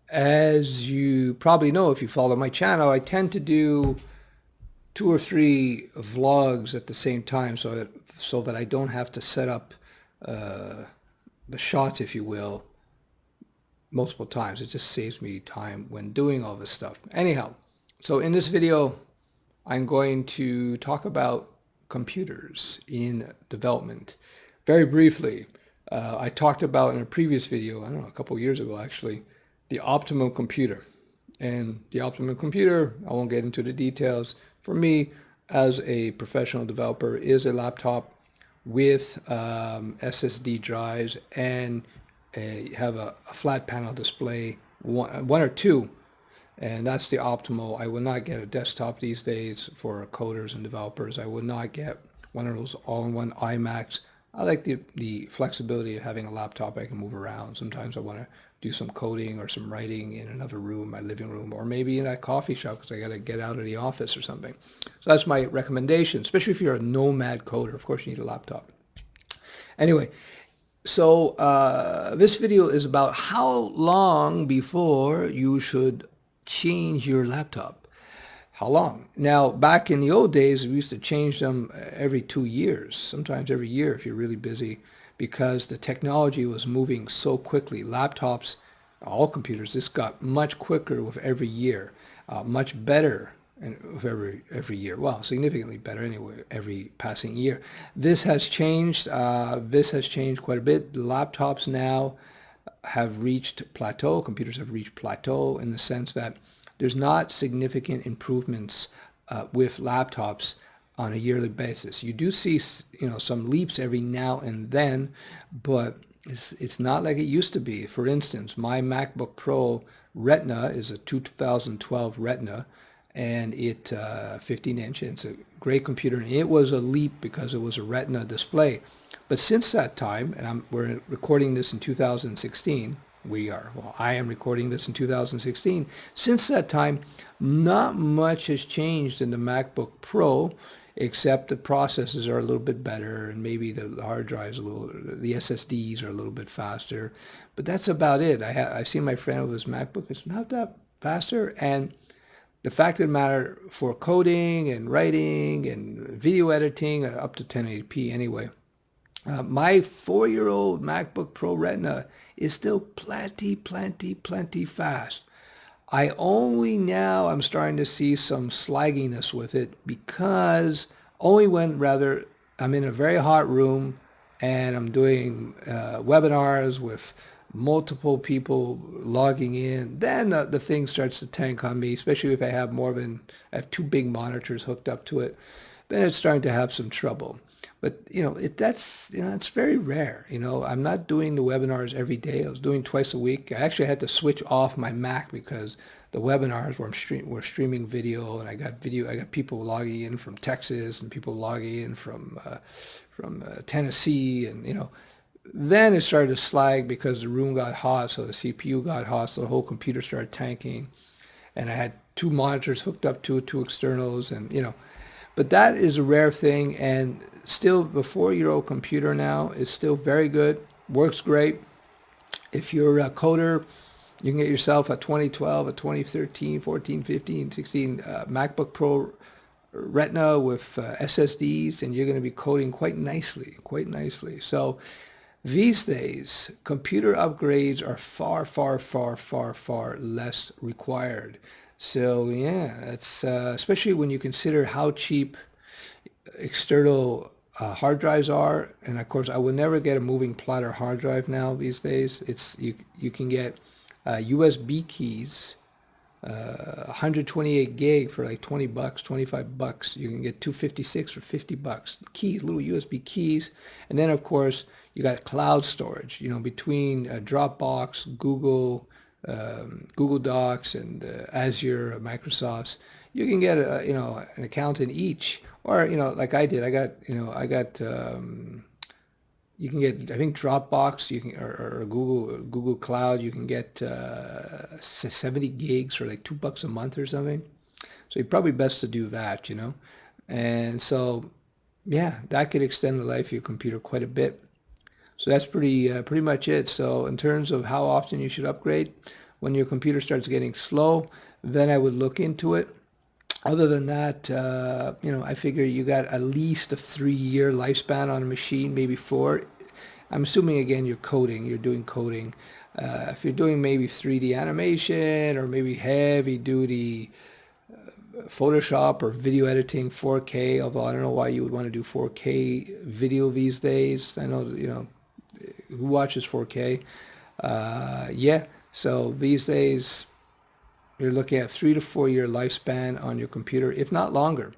As you probably know, if you follow my channel, I tend to do 2 or 3 vlogs at the same time so that I don't have to set up uh, the shots, if you will, multiple times. It just saves me time when doing all this stuff. Anyhow, so in this video, I'm going to talk about computers in development. Very briefly, I talked about in a previous video, I don't know, a couple of years ago actually, the optimum computer. And the optimum computer, I won't get into the details, for me as a professional developer is a laptop with SSD drives and have a flat panel display, one or two, and that's the optimal. I will not get a desktop these days for coders and developers. I will not get one of those all-in-one iMacs. I like the flexibility of having a laptop I can move around. Sometimes I want to do some coding or some writing in another room, my living room, or maybe in a coffee shop because I got to get out of the office or something. So that's my recommendation, especially if you're a nomad coder. Of course, you need a laptop. Anyway, so this video is about how long before you should change your laptop. How long? Now, back in the old days, we used to change them every 2 years, sometimes every year if you're really busy, because the technology was moving so quickly. Laptops, all computers, this got much quicker with every year, much better with every year. Well, significantly better anyway, every passing year. This has changed. This has changed quite a bit. The laptops now have reached plateau. Computers have reached plateau in the sense that there's not significant improvements with laptops on a yearly basis. You do see, some leaps every now and then, but it's not like it used to be. For instance, my MacBook Pro Retina is a 2012 Retina, and it 15 inch. And it's a great computer, and it was a leap because it was a Retina display. But since that time, and we're recording this in 2016, I am recording this in 2016. Since that time, not much has changed in the MacBook Pro, except the processors are a little bit better, and maybe the hard drives the SSDs are a little bit faster. But that's about it. I've seen my friend with his MacBook. It's not that faster, and the fact of the matter, for coding and writing and video editing, up to 1080p anyway, my 4-year-old MacBook Pro Retina is still plenty fast. I'm starting to see some slagginess with it because only when rather I'm in a very hot room and I'm doing webinars with multiple people logging in, then the thing starts to tank on me, especially if I have two big monitors hooked up to it, then it's starting to have some trouble. But it's very rare. I'm not doing the webinars every day. I was doing twice a week. I actually had to switch off my Mac because the webinars were streaming video, and I got people logging in from Texas and people logging in from Tennessee, and then it started to slag because the room got hot, so the CPU got hot, so the whole computer started tanking, and I had two monitors hooked up to two externals, and but that is a rare thing, and still the 4-year-old computer now is still very good, works great. If you're a coder, you can get yourself a 2012, a 2013, 14, 15, 16 MacBook Pro Retina with SSDs, and you're going to be coding quite nicely. So these days, computer upgrades are far less required. So yeah, it's especially when you consider how cheap external hard drives are. And of course, I would never get a moving platter hard drive now these days. You can get USB keys, 128 gig for like 20 bucks, 25 bucks. You can get 256 for 50 bucks. Keys, little USB keys. And then of course, you got cloud storage, between Dropbox, Google Docs, and Azure, Microsoft's. You can get an account in each, or like I did. You can get, I think, Dropbox, or Google Cloud. You can get 70 gigs for like $2 a month or something. So you're probably best to do that, And so, yeah, that could extend the life of your computer quite a bit. So that's pretty much it. So in terms of how often you should upgrade, When your computer starts getting slow, then I would look into it. Other than that, I figure you got at least a 3-year lifespan on a machine, maybe 4. I'm assuming, again, you're doing coding. If you're doing maybe 3D animation or maybe heavy duty Photoshop or video editing, 4K, although I don't know why you would want to do 4K video these days. I know, who watches 4K? Yeah, so these days you're looking at 3 to 4 year lifespan on your computer, if not longer.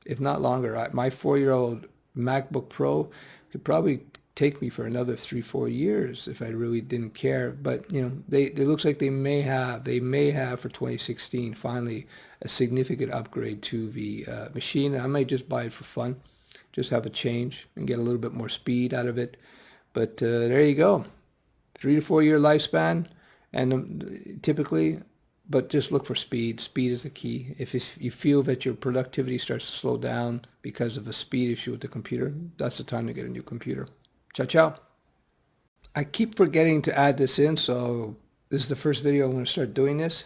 If not longer. My 4-year-old MacBook Pro could probably take me for another 3-4 years if I really didn't care. But it looks like they may have for 2016 finally a significant upgrade to the machine. I might just buy it for fun, just have a change and get a little bit more speed out of it. But there you go, 3 to 4 year lifespan, and typically. But just look for speed. Speed is the key. If you feel that your productivity starts to slow down because of a speed issue with the computer, that's the time to get a new computer. Ciao, ciao. I keep forgetting to add this in, so this is the first video I'm going to start doing this.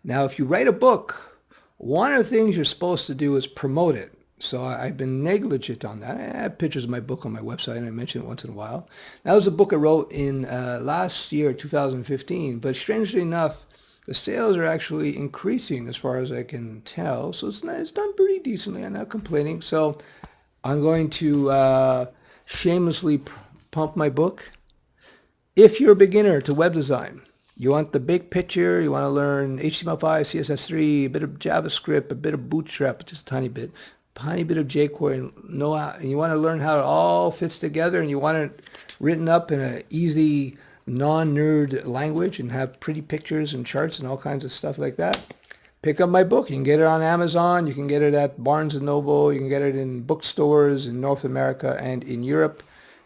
Now, if you write a book, one of the things you're supposed to do is promote it. So I've been negligent on that. I have pictures of my book on my website, and I mention it once in a while. That was a book I wrote in last year, 2015, but strangely enough, the sales are actually increasing as far as I can tell. So it's done pretty decently. I'm not complaining. So I'm going to shamelessly pump my book. If you're a beginner to web design, you want the big picture, you want to learn HTML5, CSS3, a bit of JavaScript, a bit of Bootstrap, just a tiny bit of jQuery, and you want to learn how it all fits together, and you want it written up in an easy, non-nerd language and have pretty pictures and charts and all kinds of stuff like that, pick up my book. You can get it on Amazon. You can get it at Barnes & Noble. You can get it in bookstores in North America and in Europe.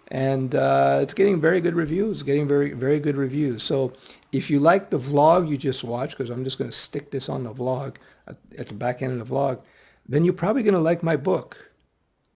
And it's getting very good reviews, getting very, very good reviews. So if you like the vlog you just watched, because I'm just going to stick this on the vlog, at the back end of the vlog, then you're probably going to like my book.